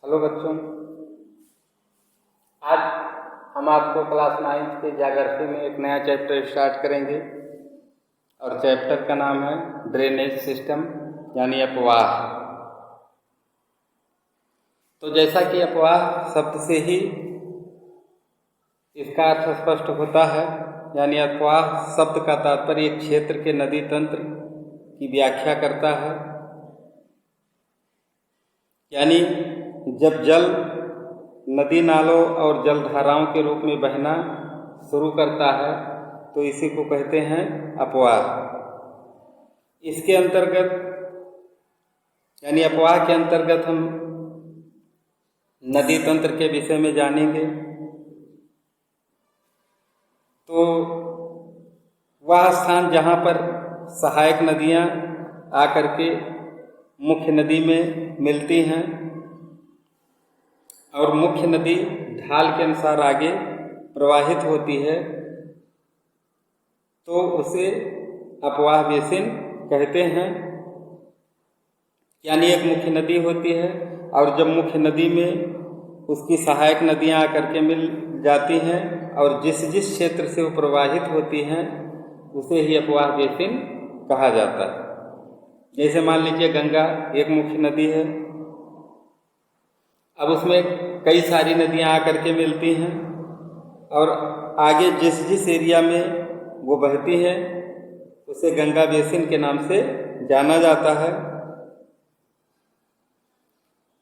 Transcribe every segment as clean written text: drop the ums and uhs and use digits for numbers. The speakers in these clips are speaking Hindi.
हेलो बच्चों, आज हम आपको क्लास 9 के ज्योग्राफी में एक नया चैप्टर स्टार्ट करेंगे और चैप्टर का नाम है ड्रेनेज सिस्टम यानी अपवाह। तो जैसा कि अपवाह शब्द से ही इसका अर्थ स्पष्ट होता है, यानी अपवाह शब्द का तात्पर्य एक क्षेत्र के नदी तंत्र की व्याख्या करता है। यानी जब जल नदी नालों और जलधाराओं के रूप में बहना शुरू करता है तो इसी को कहते हैं अपवाह। इसके अंतर्गत यानी अपवाह के अंतर्गत हम नदी तंत्र के विषय में जानेंगे। तो वह स्थान जहाँ पर सहायक नदियाँ आकर के मुख्य नदी में मिलती हैं और मुख्य नदी ढाल के अनुसार आगे प्रवाहित होती है तो उसे अपवाह बेसिन कहते हैं। यानी एक मुख्य नदी होती है और जब मुख्य नदी में उसकी सहायक नदियाँ आकर के मिल जाती हैं और जिस जिस क्षेत्र से वो प्रवाहित होती हैं उसे ही अपवाह बेसिन कहा जाता है। जैसे मान लीजिए गंगा एक मुख्य नदी है, अब उसमें कई सारी नदियाँ आकर के मिलती हैं और आगे जिस जिस एरिया में वो बहती है उसे गंगा बेसिन के नाम से जाना जाता है।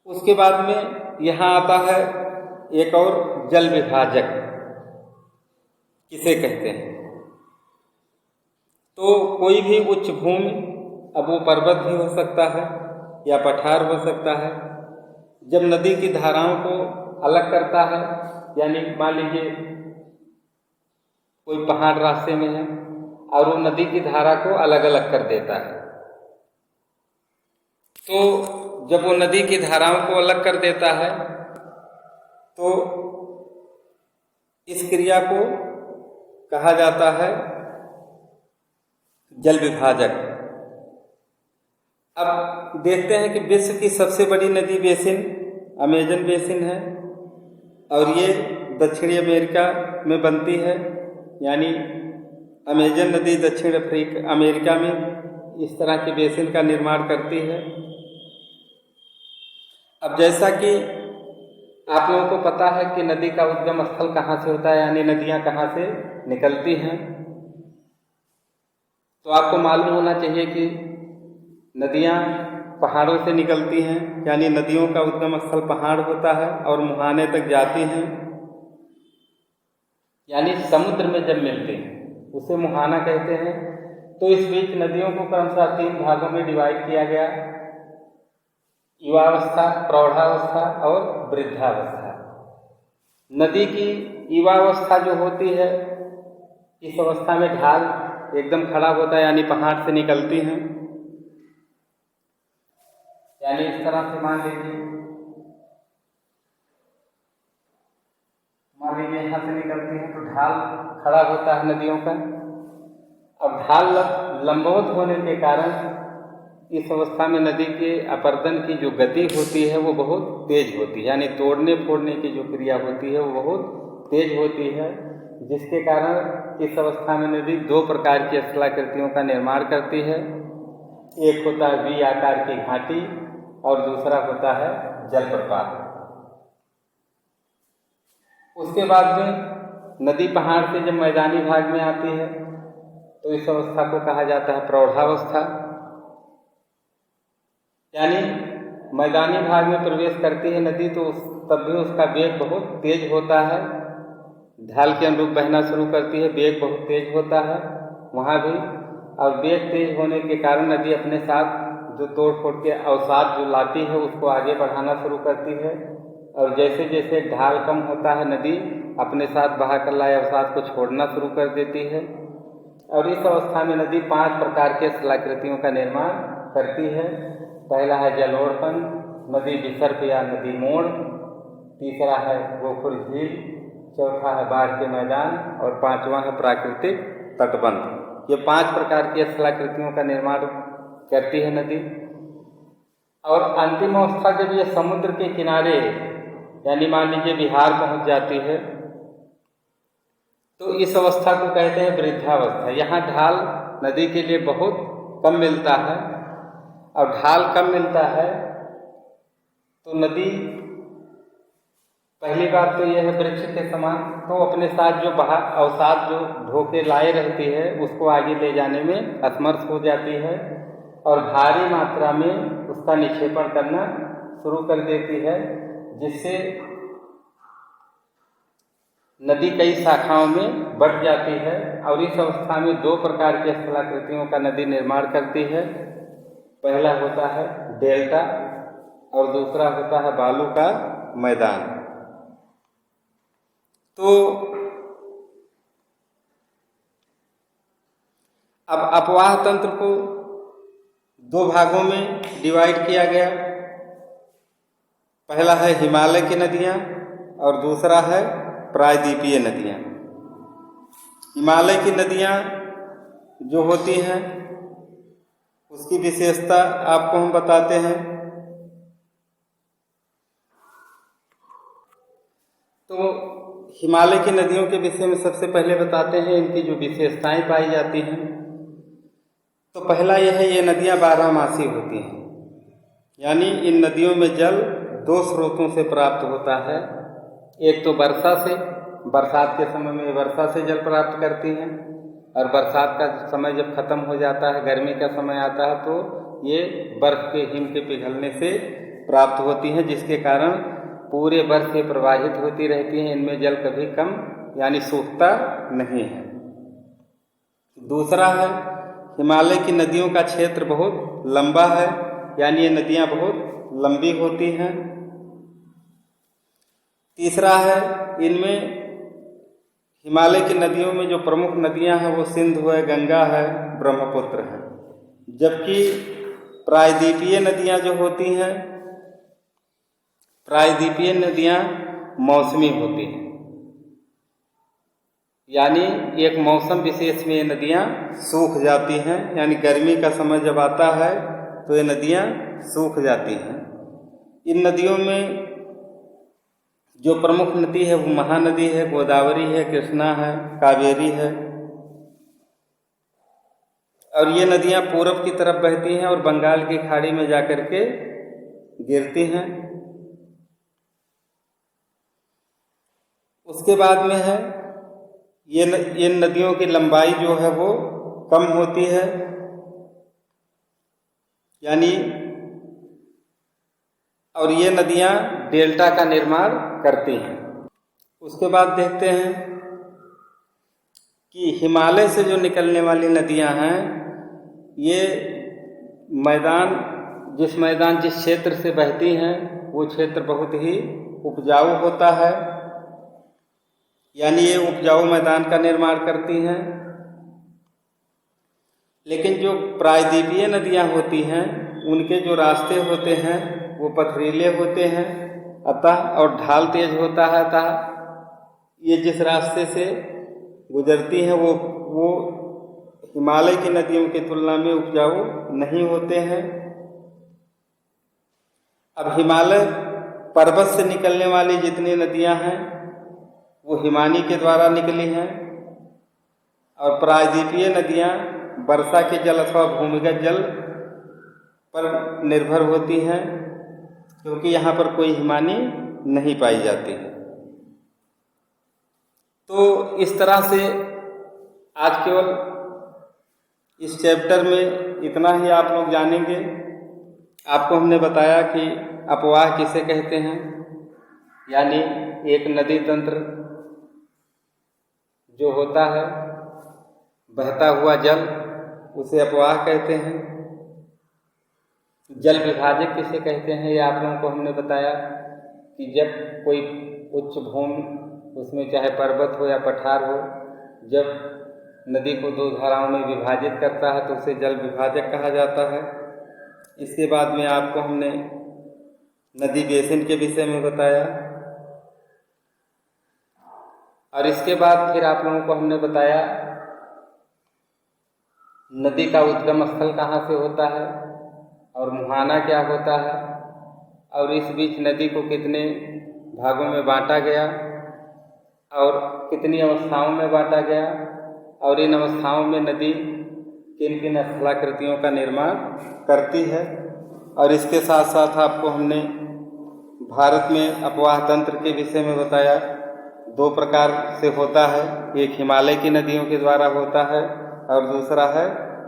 उसके बाद में यहाँ आता है एक और जल विभाजक, किसे कहते हैं। तो कोई भी उच्च भूमि, अब वो पर्वत भी हो सकता है या पठार हो सकता है, जब नदी की धाराओं को अलग करता है, यानी मान लीजिए कोई पहाड़ रास्ते में है और वो नदी की धारा को अलग अलग कर देता है, तो जब वो नदी की धाराओं को अलग कर देता है तो इस क्रिया को कहा जाता है जल विभाजक। अब देखते हैं कि विश्व की सबसे बड़ी नदी बेसिन अमेजन बेसिन है और ये दक्षिणी अमेरिका में बनती है। यानी अमेजन नदी दक्षिण अमेरिका में इस तरह के बेसिन का निर्माण करती है। अब जैसा कि आप लोगों को पता है कि नदी का उद्गम स्थल कहाँ से होता है, यानी नदियाँ कहाँ से निकलती हैं, तो आपको मालूम होना चाहिए कि नदियाँ पहाड़ों से निकलती हैं, यानी नदियों का उद्गम स्थल पहाड़ होता है और मुहाने तक जाती हैं। यानी समुद्र में जब मिलती हैं उसे मुहाना कहते हैं। तो इस बीच नदियों को क्रमशः 3 भागों में डिवाइड किया गया, युवावस्था, प्रौढ़ावस्था और वृद्धावस्था। नदी की युवावस्था जो होती है, इस अवस्था में ढाल एकदम खड़ा होता है, यानी पहाड़ से निकलती हैं। यानी इस तरह से मान लीजिए यहाँ से निकलती है तो ढाल खड़ा होता है नदियों का। अब ढाल लंबवत होने के कारण इस अवस्था में नदी के अपर्दन की जो गति होती है वो बहुत तेज होती है, यानी तोड़ने फोड़ने की जो क्रिया होती है वो बहुत तेज होती है, जिसके कारण इस अवस्था में नदी 2 प्रकार की स्थलाकृतियों का निर्माण करती है। एक होता है वी आकार की घाटी और दूसरा होता है जलप्रपात। उसके बाद में नदी पहाड़ से जब मैदानी भाग में आती है तो इस अवस्था को कहा जाता है प्रौढ़ावस्था। यानी मैदानी भाग में प्रवेश करती है नदी तो तब भी उसका वेग बहुत तेज होता है, ढाल के अनुरूप बहना शुरू करती है, वेग बहुत तेज होता है वहाँ भी। और वेग तेज होने के कारण नदी अपने साथ जो तोड़ फोड़ के अवसाद जो लाती है उसको आगे बढ़ाना शुरू करती है, और जैसे जैसे ढाल कम होता है नदी अपने साथ बहा कर लाए अवसाद को छोड़ना शुरू कर देती है। और इस अवस्था में नदी 5 प्रकार के स्थलाकृतियों का निर्माण करती है। पहला है जलोढ़पन, नदी विसर्प या नदी मोड़, तीसरा है गोखुर झील, चौथा है बाढ़ के मैदान और 5वां है प्राकृतिक तटबंध। ये 5 प्रकार की स्थलाकृतियों का निर्माण करती है नदी। और अंतिम अवस्था जब ये समुद्र के किनारे यानी मान लीजिए बिहार पहुंच जाती है तो इस अवस्था को कहते हैं वृद्धावस्था। यहाँ ढाल नदी के लिए बहुत कम मिलता है, और ढाल कम मिलता है तो नदी पहली बात तो यह है वृक्ष के समान, तो अपने साथ जो अवसाद जो ढोके लाए रहती है उसको आगे ले जाने में असमर्थ हो जाती है और भारी मात्रा में उसका निक्षेपण करना शुरू कर देती है, जिससे नदी कई शाखाओं में बढ़ जाती है। और इस अवस्था में दो प्रकार की स्थलाकृतियों का नदी निर्माण करती है। पहला होता है डेल्टा और दूसरा होता है बालू का मैदान। तो अब अपवाह तंत्र को दो भागों में डिवाइड किया गया। पहला है हिमालय की नदियां और दूसरा है प्रायद्वीपीय नदियां। हिमालय की नदियां जो होती हैं उसकी विशेषता आपको हम बताते हैं। तो हिमालय की नदियों के विषय में सबसे पहले बताते हैं इनकी जो विशेषताएं पाई जाती हैं। तो पहला यह है, ये नदियां बारहमासी होती हैं, यानी इन नदियों में जल दो स्रोतों से प्राप्त होता है। एक तो वर्षा से, बरसात के समय में वर्षा से जल प्राप्त करती हैं, और बरसात का समय जब खत्म हो जाता है, गर्मी का समय आता है, तो ये बर्फ के हिम के पिघलने से प्राप्त होती हैं, जिसके कारण पूरे वर्ष से प्रवाहित होती रहती हैं। इनमें जल कभी कम यानी सूखता नहीं है। दूसरा है, हिमालय की नदियों का क्षेत्र बहुत लंबा है, यानी ये नदियां बहुत लंबी होती हैं। तीसरा है, इनमें हिमालय की नदियों में जो प्रमुख नदियां हैं वो सिंधु है, गंगा है, ब्रह्मपुत्र है। जबकि प्रायद्वीपीय नदियां जो होती हैं, प्रायद्वीपीय नदियां मौसमी होती हैं, यानी एक मौसम विशेष में ये नदियां सूख जाती हैं, यानी गर्मी का समय जब आता है तो ये नदियां सूख जाती हैं। इन नदियों में जो प्रमुख नदी है वो महानदी है, गोदावरी है, कृष्णा है, कावेरी है। और ये नदियां पूरब की तरफ बहती हैं और बंगाल की खाड़ी में जाकर के गिरती हैं। उसके बाद में है, ये नदियों की लंबाई जो है वो कम होती है, यानी और ये नदियां डेल्टा का निर्माण करती हैं। उसके बाद देखते हैं कि हिमालय से जो निकलने वाली नदियां हैं, ये जिस क्षेत्र से बहती हैं वो क्षेत्र बहुत ही उपजाऊ होता है, यानी ये उपजाऊ मैदान का निर्माण करती हैं। लेकिन जो प्रायद्वीपीय नदियां होती हैं उनके जो रास्ते होते हैं वो पथरीले होते हैं, और ढाल तेज होता है, अतः ये जिस रास्ते से गुजरती हैं वो हिमालय की नदियों की तुलना में उपजाऊ नहीं होते हैं। अब हिमालय पर्वत से निकलने वाली जितनी नदियां हैं वो हिमानी के द्वारा निकली हैं, और प्रायद्वीपीय नदियां वर्षा के जल अथवा भूमिगत जल पर निर्भर होती हैं, क्योंकि यहाँ पर कोई हिमानी नहीं पाई जाती है। तो इस तरह से आज केवल इस चैप्टर में इतना ही आप लोग जानेंगे। आपको हमने बताया कि अपवाह किसे कहते हैं, यानी एक नदी तंत्र जो होता है, बहता हुआ जल, उसे अपवाह कहते हैं। जल विभाजक किसे कहते हैं, ये आप लोगों को हमने बताया कि जब कोई उच्च भूमि, उसमें चाहे पर्वत हो या पठार हो, जब नदी को दो धाराओं में विभाजित करता है तो उसे जल विभाजक कहा जाता है। इसके बाद में आपको हमने नदी बेसिन के विषय में बताया, और इसके बाद फिर आप लोगों को हमने बताया नदी का उद्गम स्थल कहाँ से होता है, और मुहाना क्या होता है, और इस बीच नदी को कितने भागों में बांटा गया और कितनी अवस्थाओं में बांटा गया, और इन अवस्थाओं में नदी किन किन स्थलाकृतियों का निर्माण करती है। और इसके साथ साथ आपको हमने भारत में अपवाह तंत्र के विषय में बताया। 2 प्रकार से होता है, एक हिमालय की नदियों के द्वारा होता है और दूसरा है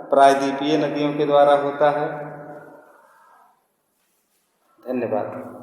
प्रायद्वीपीय नदियों के द्वारा होता है। धन्यवाद।